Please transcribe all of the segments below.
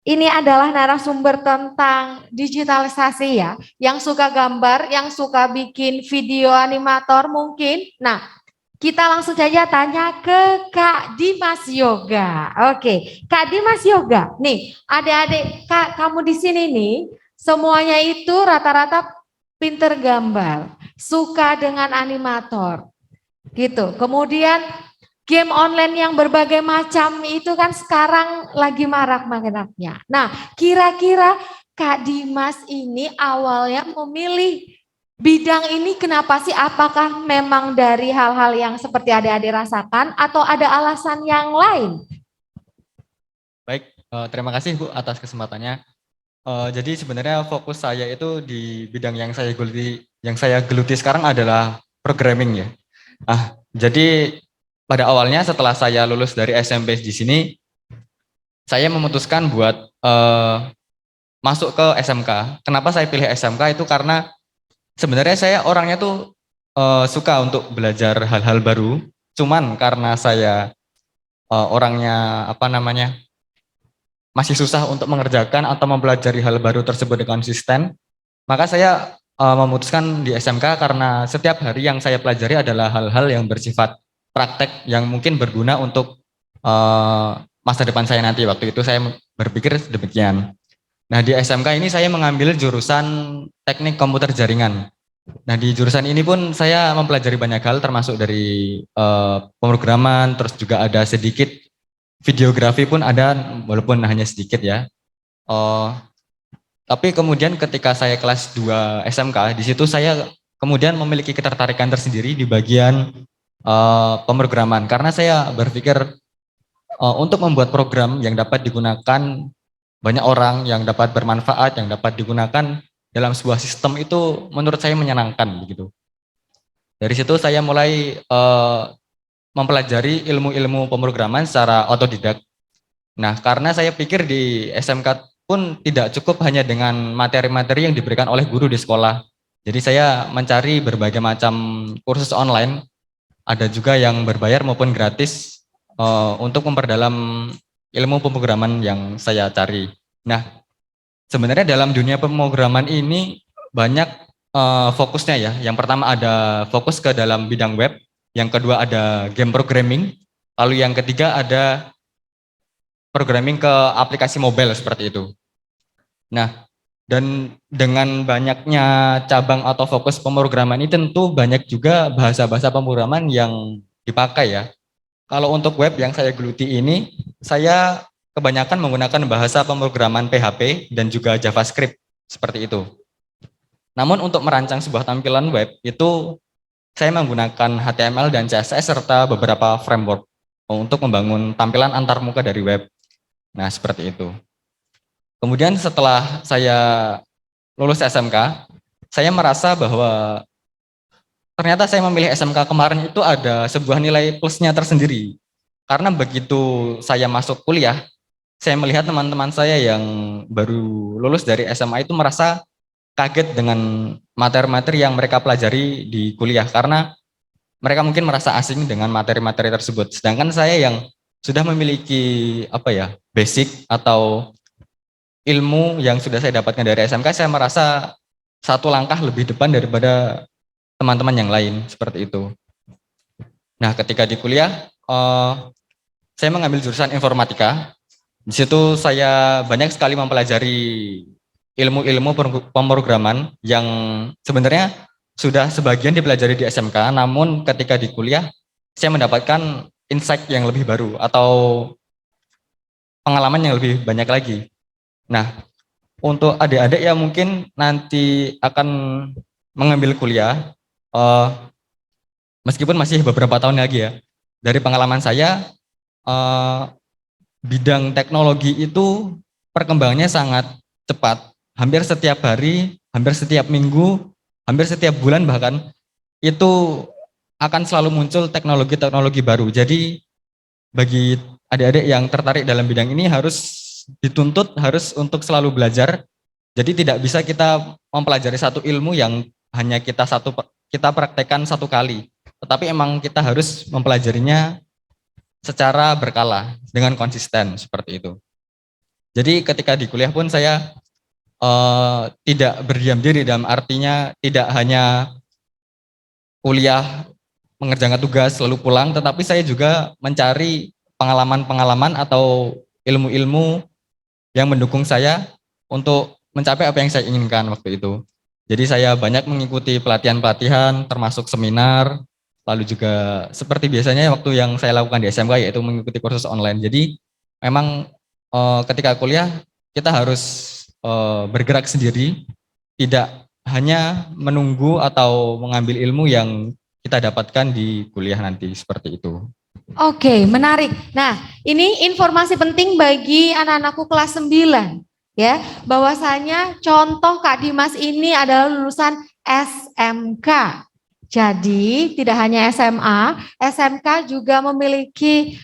ini adalah narasumber tentang digitalisasi ya, yang suka gambar, yang suka bikin video animator mungkin. Nah, kita langsung saja tanya ke Kak Dimas Yoga. Oke, Kak Dimas Yoga. Nih, adik-adik Kak kamu di sini nih, semuanya itu rata-rata pinter gambar, suka dengan animator, gitu. Kemudian game online yang berbagai macam itu kan sekarang lagi marak-maraknya. Nah, kira-kira Kak Dimas ini awalnya memilih bidang ini kenapa sih? Apakah memang dari hal-hal yang seperti adik-adik rasakan atau ada alasan yang lain? Baik, terima kasih Bu atas kesempatannya. Jadi sebenarnya fokus saya itu di bidang yang saya geluti sekarang adalah programming ya. Jadi pada awalnya setelah saya lulus dari SMP di sini, saya memutuskan buat masuk ke SMK. Kenapa saya pilih SMK itu karena sebenarnya saya orangnya tuh suka untuk belajar hal-hal baru. Cuman karena saya orangnya apa namanya masih susah untuk mengerjakan atau mempelajari hal baru tersebut dengan konsisten, maka saya memutuskan di SMK karena setiap hari yang saya pelajari adalah hal-hal yang bersifat praktek yang mungkin berguna untuk masa depan saya nanti. Waktu itu saya berpikir demikian. Nah, di SMK ini saya mengambil jurusan teknik komputer jaringan. Nah, di jurusan ini pun saya mempelajari banyak hal termasuk dari pemrograman, terus juga ada sedikit videografi pun ada walaupun hanya sedikit ya. Oh, tapi kemudian ketika saya kelas 2 SMK, di situ saya kemudian memiliki ketertarikan tersendiri di bagian pemrograman karena saya berpikir untuk membuat program yang dapat digunakan banyak orang, yang dapat bermanfaat, yang dapat digunakan dalam sebuah sistem itu menurut saya menyenangkan begitu. Dari situ saya mulai mempelajari ilmu-ilmu pemrograman secara otodidak. Nah, karena saya pikir di SMK pun tidak cukup hanya dengan materi-materi yang diberikan oleh guru di sekolah. Jadi saya mencari berbagai macam kursus online, ada juga yang berbayar maupun gratis untuk memperdalam ilmu pemrograman yang saya cari. Nah, sebenarnya dalam dunia pemrograman ini banyak fokusnya ya. Yang pertama ada fokus ke dalam bidang web, yang kedua ada game programming, lalu yang ketiga ada programming ke aplikasi mobile seperti itu. Nah, dan dengan banyaknya cabang atau fokus pemrograman ini tentu banyak juga bahasa-bahasa pemrograman yang dipakai ya. Kalau untuk web yang saya geluti ini, saya kebanyakan menggunakan bahasa pemrograman PHP dan juga JavaScript seperti itu. Namun untuk merancang sebuah tampilan web itu saya menggunakan HTML dan CSS serta beberapa framework untuk membangun tampilan antarmuka dari web. Nah, seperti itu. Kemudian setelah saya lulus SMK, saya merasa bahwa ternyata saya memilih SMK kemarin itu ada sebuah nilai plusnya tersendiri. Karena begitu saya masuk kuliah, saya melihat teman-teman saya yang baru lulus dari SMA itu merasa kaget dengan materi-materi yang mereka pelajari di kuliah karena mereka mungkin merasa asing dengan materi-materi tersebut. Sedangkan saya yang sudah memiliki apa ya, basic atau ilmu yang sudah saya dapatkan dari SMK, saya merasa satu langkah lebih depan daripada teman-teman yang lain seperti itu. Nah, ketika di kuliah, saya mengambil jurusan informatika. Di situ saya banyak sekali mempelajari ilmu-ilmu pemrograman yang sebenarnya sudah sebagian dipelajari di SMK, namun ketika di kuliah saya mendapatkan insight yang lebih baru atau pengalaman yang lebih banyak lagi. Nah, untuk adik-adik yang mungkin nanti akan mengambil kuliah, eh, meskipun masih beberapa tahun lagi ya, dari pengalaman saya, eh, bidang teknologi itu perkembangannya sangat cepat. Hampir setiap hari, hampir setiap minggu, hampir setiap bulan bahkan, itu akan selalu muncul teknologi-teknologi baru. Jadi bagi adik-adik yang tertarik dalam bidang ini harus dituntut harus untuk selalu belajar. Jadi tidak bisa kita mempelajari satu ilmu yang hanya kita praktekkan satu kali. Tetapi emang kita harus mempelajarinya secara berkala dengan konsisten seperti itu. Jadi ketika di kuliah pun saya tidak berdiam diri, dalam artinya tidak hanya kuliah mengerjakan tugas lalu pulang, tetapi saya juga mencari pengalaman-pengalaman atau ilmu-ilmu yang mendukung saya untuk mencapai apa yang saya inginkan waktu itu. Jadi saya banyak mengikuti pelatihan-pelatihan termasuk seminar, lalu juga seperti biasanya waktu yang saya lakukan di SMK yaitu mengikuti kursus online. Jadi memang ketika kuliah kita harus bergerak sendiri, tidak hanya menunggu atau mengambil ilmu yang kita dapatkan di kuliah nanti seperti itu. Oke, menarik. Nah, ini informasi penting bagi anak-anakku kelas 9 ya, bahwasanya contoh Kak Dimas ini adalah lulusan SMK. Jadi tidak hanya SMA, SMK juga memiliki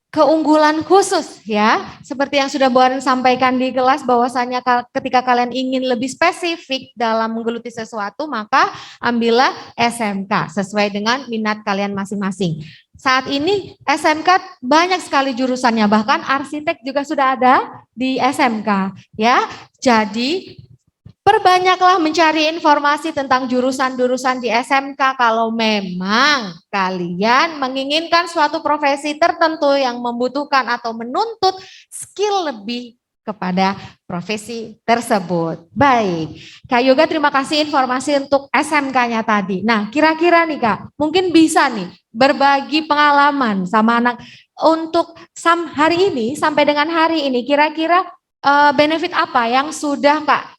keunggulan khusus ya, seperti yang sudah Bu Arin sampaikan di kelas bahwasanya ketika kalian ingin lebih spesifik dalam menggeluti sesuatu maka ambillah SMK sesuai dengan minat kalian masing-masing. Saat ini SMK banyak sekali jurusannya, bahkan arsitek juga sudah ada di SMK ya. Jadi perbanyaklah mencari informasi tentang jurusan-jurusan di SMK kalau memang kalian menginginkan suatu profesi tertentu yang membutuhkan atau menuntut skill lebih kepada profesi tersebut. Baik, Kak Yoga terima kasih informasi untuk SMK-nya tadi. Nah, kira-kira nih Kak, mungkin bisa nih berbagi pengalaman sama anak untuk hari ini sampai dengan hari ini kira-kira benefit apa yang sudah Kak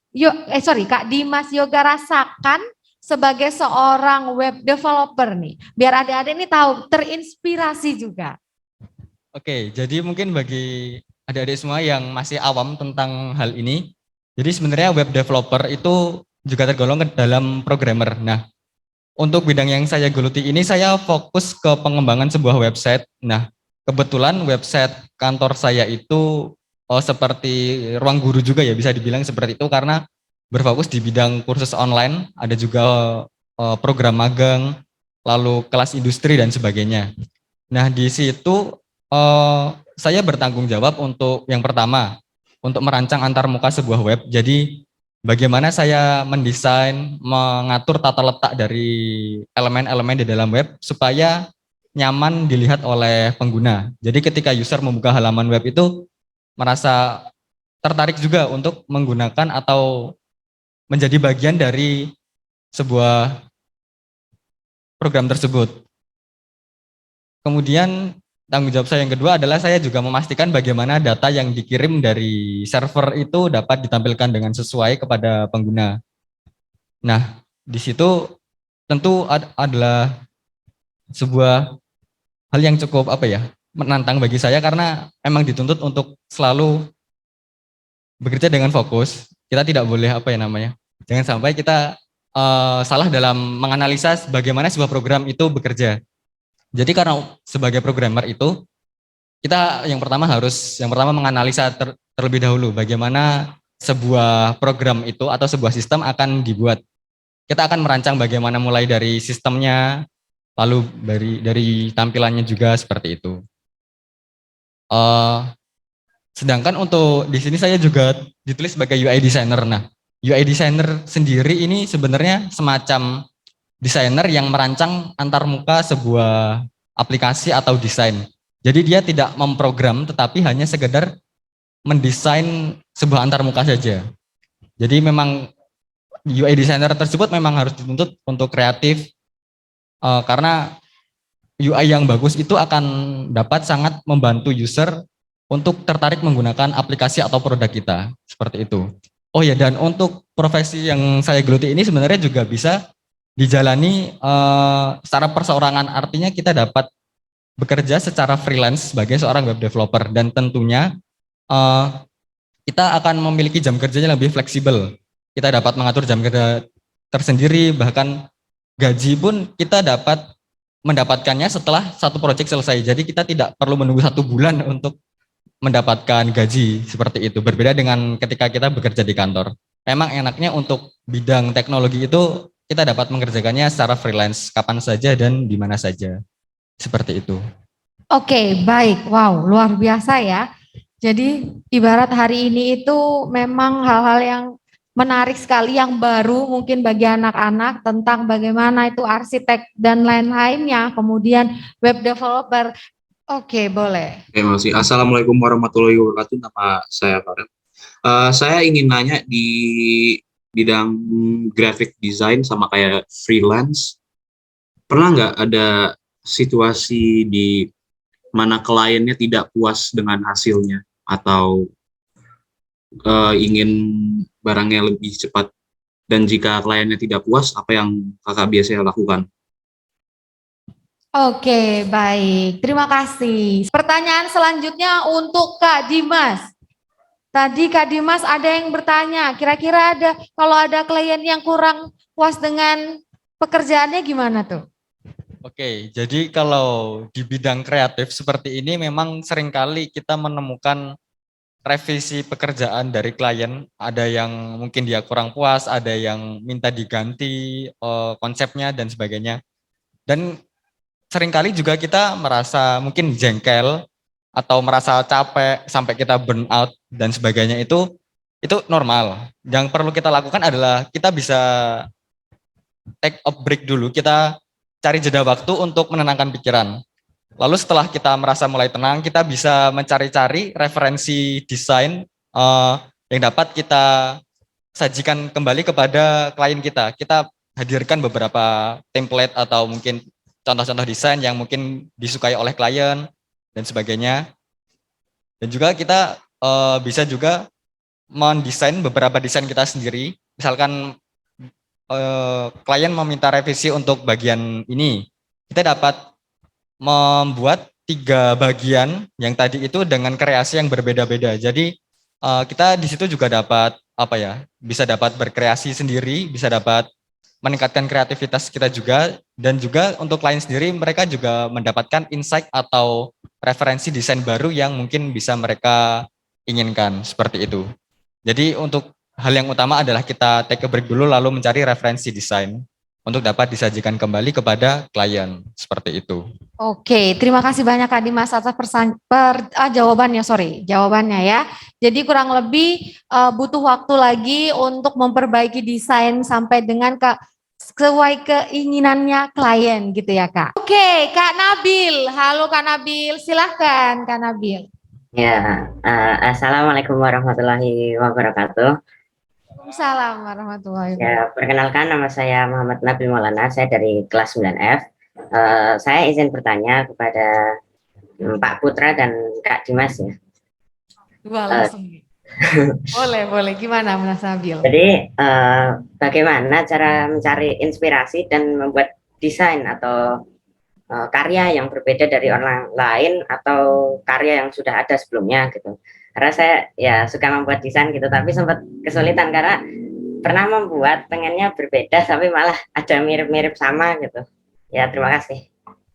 Dimas Yoga rasakan sebagai seorang web developer nih, biar adik-adik ini tahu, terinspirasi juga. Oke, jadi mungkin bagi adik-adik semua yang masih awam tentang hal ini, jadi sebenarnya web developer itu juga tergolong ke dalam programmer. Nah, untuk bidang yang saya geluti ini saya fokus ke pengembangan sebuah website. Nah, kebetulan website kantor saya itu seperti ruang guru juga ya, bisa dibilang seperti itu karena berfokus di bidang kursus online, ada juga program magang, lalu kelas industri dan sebagainya. Nah, di situ saya bertanggung jawab untuk yang pertama, untuk merancang antarmuka sebuah web. Jadi bagaimana saya mendesain, mengatur tata letak dari elemen-elemen di dalam web supaya nyaman dilihat oleh pengguna. Jadi ketika user membuka halaman web itu merasa tertarik juga untuk menggunakan atau menjadi bagian dari sebuah program tersebut. Kemudian tanggung jawab saya yang kedua adalah saya juga memastikan bagaimana data yang dikirim dari server itu dapat ditampilkan dengan sesuai kepada pengguna. Nah, di situ tentu adalah sebuah hal yang cukup menantang bagi saya karena memang dituntut untuk selalu bekerja dengan fokus. Kita tidak boleh jangan sampai kita salah dalam menganalisa bagaimana sebuah program itu bekerja. Jadi karena sebagai programmer itu kita yang pertama menganalisa terlebih dahulu bagaimana sebuah program itu atau sebuah sistem akan dibuat. Kita akan merancang bagaimana mulai dari sistemnya, lalu dari tampilannya juga seperti itu. Sedangkan untuk di sini saya juga ditulis sebagai UI designer. Nah, UI designer sendiri ini sebenarnya semacam desainer yang merancang antarmuka sebuah aplikasi atau desain. Jadi dia tidak memprogram tetapi hanya sekedar mendesain sebuah antarmuka saja. Jadi memang UI designer tersebut memang harus dituntut untuk kreatif karena UI yang bagus itu akan dapat sangat membantu user untuk tertarik menggunakan aplikasi atau produk kita, seperti itu. Oh ya, dan untuk profesi yang saya geluti ini sebenarnya juga bisa dijalani secara perseorangan, artinya kita dapat bekerja secara freelance sebagai seorang web developer dan tentunya kita akan memiliki jam kerjanya lebih fleksibel. Kita dapat mengatur jam kerja tersendiri, bahkan gaji pun kita dapat mendapatkannya setelah satu proyek selesai. Jadi kita tidak perlu menunggu 1 bulan untuk mendapatkan gaji seperti itu. Berbeda dengan ketika kita bekerja di kantor. Memang enaknya untuk bidang teknologi itu kita dapat mengerjakannya secara freelance kapan saja dan di mana saja. Seperti itu. Oke, baik. Wow, luar biasa ya. Jadi ibarat hari ini itu memang hal-hal yang menarik sekali, yang baru mungkin bagi anak-anak tentang bagaimana itu arsitek dan lain-lainnya, kemudian web developer. Oke, boleh. Terima kasih. Assalamualaikum warahmatullahi wabarakatuh. Nama saya Farel. Saya ingin nanya di bidang graphic design sama kayak freelance. Pernah nggak ada situasi di mana kliennya tidak puas dengan hasilnya atau ingin barangnya lebih cepat? Dan jika kliennya tidak puas, apa yang kakak biasanya lakukan? Oke, baik. Terima kasih. Pertanyaan selanjutnya untuk Kak Dimas. Tadi Kak Dimas ada yang bertanya, kira-kira ada kalau ada klien yang kurang puas dengan pekerjaannya gimana tuh? Oke, jadi kalau di bidang kreatif seperti ini memang seringkali kita menemukan revisi pekerjaan dari klien, ada yang mungkin dia kurang puas, ada yang minta diganti konsepnya dan sebagainya. Dan seringkali juga kita merasa mungkin jengkel atau merasa capek sampai kita burn out dan sebagainya, itu normal. Yang perlu kita lakukan adalah kita bisa take a break dulu, kita cari jeda waktu untuk menenangkan pikiran. Lalu setelah kita merasa mulai tenang, kita bisa mencari-cari referensi desain yang dapat kita sajikan kembali kepada klien kita. Kita hadirkan beberapa template atau mungkin contoh-contoh desain yang mungkin disukai oleh klien dan sebagainya. Dan juga kita bisa juga mendesain beberapa desain kita sendiri. Misalkan klien meminta revisi untuk bagian ini, kita dapat membuat 3 bagian yang tadi itu dengan kreasi yang berbeda-beda. Jadi kita di situ juga dapat bisa dapat berkreasi sendiri, bisa dapat meningkatkan kreativitas kita juga, dan juga untuk klien sendiri mereka juga mendapatkan insight atau referensi desain baru yang mungkin bisa mereka inginkan, seperti itu. Jadi untuk hal yang utama adalah kita take a break dulu lalu mencari referensi desain untuk dapat disajikan kembali kepada klien, seperti itu. Oke, terima kasih banyak Kak Dimas atas jawabannya ya. Jadi kurang lebih butuh waktu lagi untuk memperbaiki desain sampai dengan sesuai keinginannya klien gitu ya Kak. Oke, Kak Nabil. Halo Kak Nabil, silahkan Kak Nabil. Ya, Assalamualaikum warahmatullahi wabarakatuh. Waalaikumsalam warahmatullahi wabarakatuh. Ya, perkenalkan nama saya Muhammad Nabil Maulana, saya dari kelas 9F. Saya izin bertanya kepada Pak Putra dan Kak Dimas ya. Dua langsung. Boleh. Gimana Mas Nabil? Jadi, bagaimana cara mencari inspirasi dan membuat desain atau karya yang berbeda dari orang lain atau karya yang sudah ada sebelumnya gitu. Karena saya ya suka membuat desain gitu, tapi sempat kesulitan karena pernah membuat pengennya berbeda tapi malah ada mirip-mirip sama gitu. Ya, terima kasih.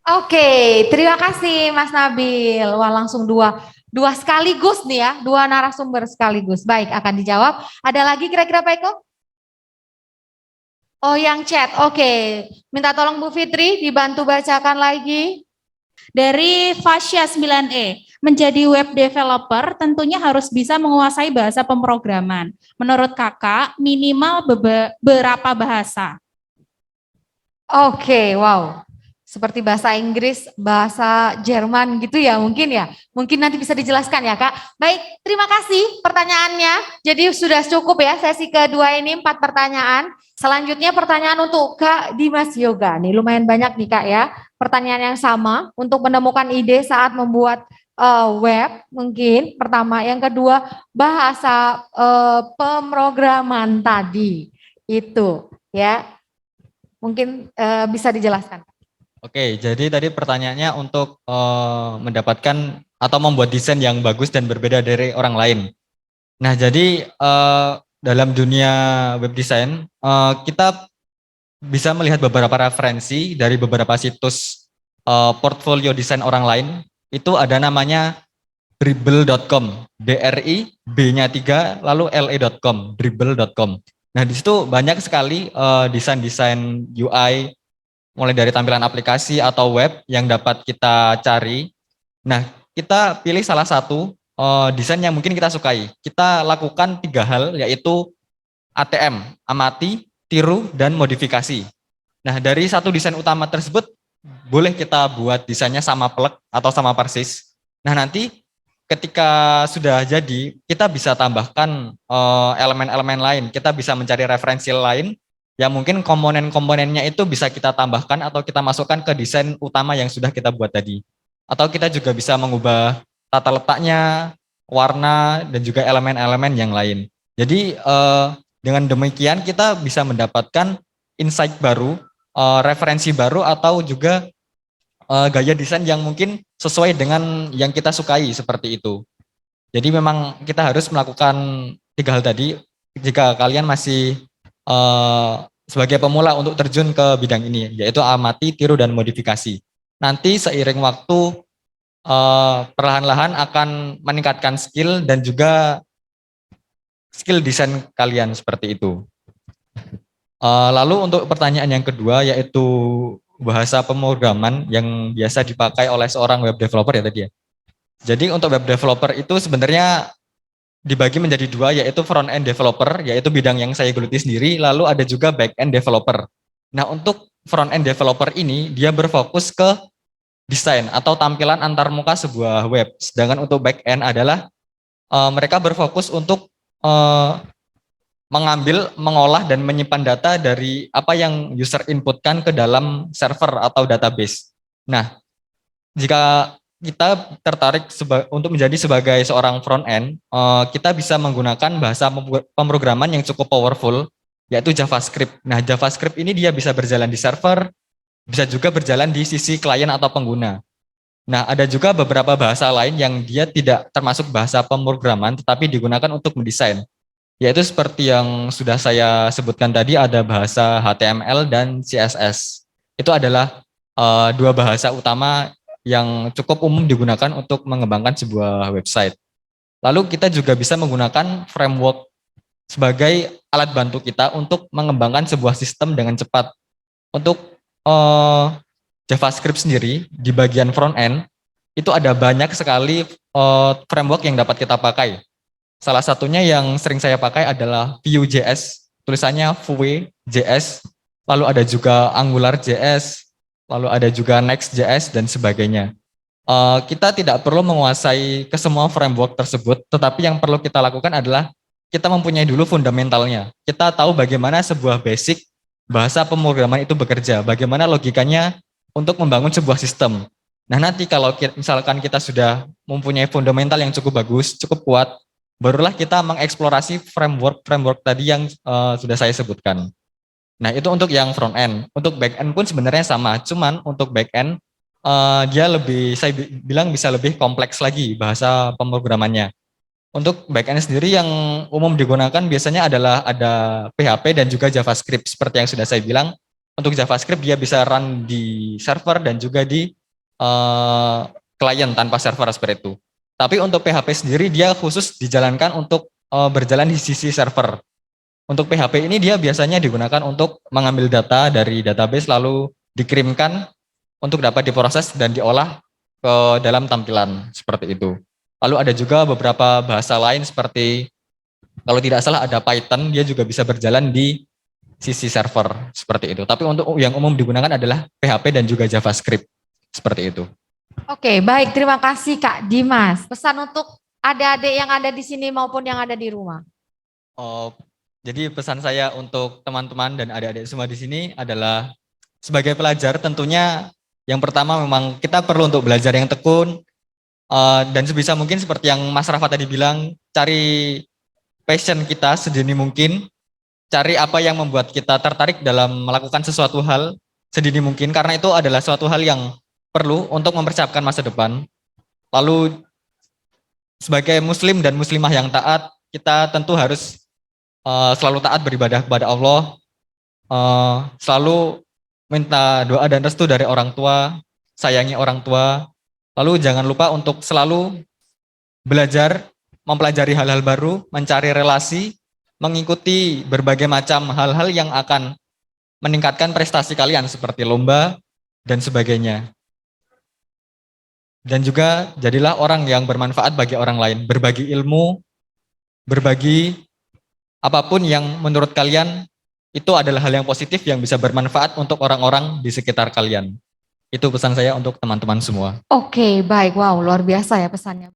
Oke, terima kasih Mas Nabil. Wah, langsung dua sekaligus nih ya, dua narasumber sekaligus. Baik, akan dijawab. Ada lagi kira-kira Pak Eko? Oh, yang chat. Oke, minta tolong Bu Fitri dibantu bacakan lagi. Dari Fasya 9E, menjadi web developer tentunya harus bisa menguasai bahasa pemrograman. Menurut kakak, minimal beberapa bahasa? Oke, wow. Seperti bahasa Inggris, bahasa Jerman gitu ya mungkin ya. Mungkin nanti bisa dijelaskan ya Kak. Baik, terima kasih pertanyaannya. Jadi sudah cukup ya sesi kedua ini 4 pertanyaan. Selanjutnya pertanyaan untuk Kak Dimas Yoga. Nih lumayan banyak nih Kak ya. Pertanyaan yang sama untuk menemukan ide saat membuat web mungkin pertama. Yang kedua bahasa pemrograman tadi. Itu ya. Mungkin bisa dijelaskan. Oke, jadi tadi pertanyaannya untuk mendapatkan atau membuat desain yang bagus dan berbeda dari orang lain. Nah, jadi dalam dunia web design, kita bisa melihat beberapa referensi dari beberapa situs portfolio desain orang lain. Itu ada namanya dribble.com, DRI, B-nya 3, lalu LE.com, dribble.com. Nah, di situ banyak sekali desain-desain UI, mulai dari tampilan aplikasi atau web yang dapat kita cari. Nah, kita pilih salah satu desain yang mungkin kita sukai. Kita lakukan 3 hal, yaitu ATM, amati, tiru, dan modifikasi. Nah, dari satu desain utama tersebut, boleh kita buat desainnya sama plek atau sama persis. Nah, nanti ketika sudah jadi, kita bisa tambahkan elemen-elemen lain. Kita bisa mencari referensi lain, yang mungkin komponen-komponennya itu bisa kita tambahkan atau kita masukkan ke desain utama yang sudah kita buat tadi. Atau kita juga bisa mengubah tata letaknya, warna, dan juga elemen-elemen yang lain. Jadi dengan demikian kita bisa mendapatkan insight baru, referensi baru, atau juga gaya desain yang mungkin sesuai dengan yang kita sukai seperti itu. Jadi memang kita harus melakukan 3 hal tadi jika kalian masih sebagai pemula untuk terjun ke bidang ini, yaitu amati, tiru, dan modifikasi. Nanti seiring waktu perlahan-lahan akan meningkatkan skill dan juga skill desain kalian seperti itu. Lalu untuk pertanyaan yang kedua, yaitu bahasa pemrograman yang biasa dipakai oleh seorang web developer ya tadi ya. Jadi untuk web developer itu sebenarnya dibagi menjadi 2, yaitu front end developer, yaitu bidang yang saya geluti sendiri, lalu ada juga back end developer. Nah, untuk front end developer ini dia berfokus ke desain atau tampilan antarmuka sebuah web. Sedangkan untuk back end adalah mereka berfokus untuk mengambil, mengolah, dan menyimpan data dari apa yang user inputkan ke dalam server atau database. Nah, jika kita tertarik untuk menjadi sebagai seorang front end, kita bisa menggunakan bahasa pemrograman yang cukup powerful, yaitu JavaScript. Nah, JavaScript ini dia bisa berjalan di server, bisa juga berjalan di sisi klien atau pengguna. Nah, ada juga beberapa bahasa lain yang dia tidak termasuk bahasa pemrograman, tetapi digunakan untuk mendesain. Yaitu seperti yang sudah saya sebutkan tadi, ada bahasa HTML dan CSS. Itu adalah 2 bahasa utama yang cukup umum digunakan untuk mengembangkan sebuah website. Lalu kita juga bisa menggunakan framework sebagai alat bantu kita untuk mengembangkan sebuah sistem dengan cepat. Untuk JavaScript sendiri di bagian front end itu ada banyak sekali framework yang dapat kita pakai. Salah satunya yang sering saya pakai adalah Vue.js, tulisannya Vue.js, lalu ada juga AngularJS, lalu ada juga Next.js dan sebagainya. Kita tidak perlu menguasai ke semua framework tersebut, tetapi yang perlu kita lakukan adalah kita mempunyai dulu fundamentalnya. Kita tahu bagaimana sebuah basic bahasa pemrograman itu bekerja, bagaimana logikanya untuk membangun sebuah sistem. Nah, nanti kalau misalkan kita sudah mempunyai fundamental yang cukup bagus, cukup kuat, barulah kita mengeksplorasi framework tadi yang sudah saya sebutkan. Nah, itu untuk yang front end. Untuk back end pun sebenarnya sama, cuman untuk back end dia lebih, saya bilang bisa lebih kompleks lagi bahasa pemrogramannya. Untuk back end sendiri yang umum digunakan biasanya adalah ada PHP dan juga JavaScript. Seperti yang sudah saya bilang, untuk JavaScript dia bisa run di server dan juga di klien tanpa server seperti itu. Tapi untuk PHP sendiri dia khusus dijalankan untuk berjalan di sisi server. Untuk PHP ini dia biasanya digunakan untuk mengambil data dari database lalu dikirimkan untuk dapat diproses dan diolah ke dalam tampilan seperti itu. Lalu ada juga beberapa bahasa lain seperti kalau tidak salah ada Python, dia juga bisa berjalan di sisi server seperti itu. Tapi untuk yang umum digunakan adalah PHP dan juga JavaScript seperti itu. Oke, baik, terima kasih Kak Dimas. Pesan untuk adik-adik yang ada di sini maupun yang ada di rumah. Jadi pesan saya untuk teman-teman dan adik-adik semua di sini adalah sebagai pelajar tentunya yang pertama memang kita perlu untuk belajar yang tekun dan sebisa mungkin seperti yang Mas Rafa tadi bilang, cari passion kita sedini mungkin, cari apa yang membuat kita tertarik dalam melakukan sesuatu hal sedini mungkin karena itu adalah suatu hal yang perlu untuk mempersiapkan masa depan. Lalu sebagai muslim dan muslimah yang taat, kita tentu harus selalu taat beribadah kepada Allah, selalu minta doa dan restu dari orang tua, sayangi orang tua, lalu jangan lupa untuk selalu belajar, mempelajari hal-hal baru, mencari relasi, mengikuti berbagai macam hal-hal yang akan meningkatkan prestasi kalian seperti lomba dan sebagainya. Dan juga jadilah orang yang bermanfaat bagi orang lain, berbagi ilmu, berbagi apapun yang menurut kalian itu adalah hal yang positif yang bisa bermanfaat untuk orang-orang di sekitar kalian. Itu pesan saya untuk teman-teman semua. Oke, baik. Wow, luar biasa ya pesannya.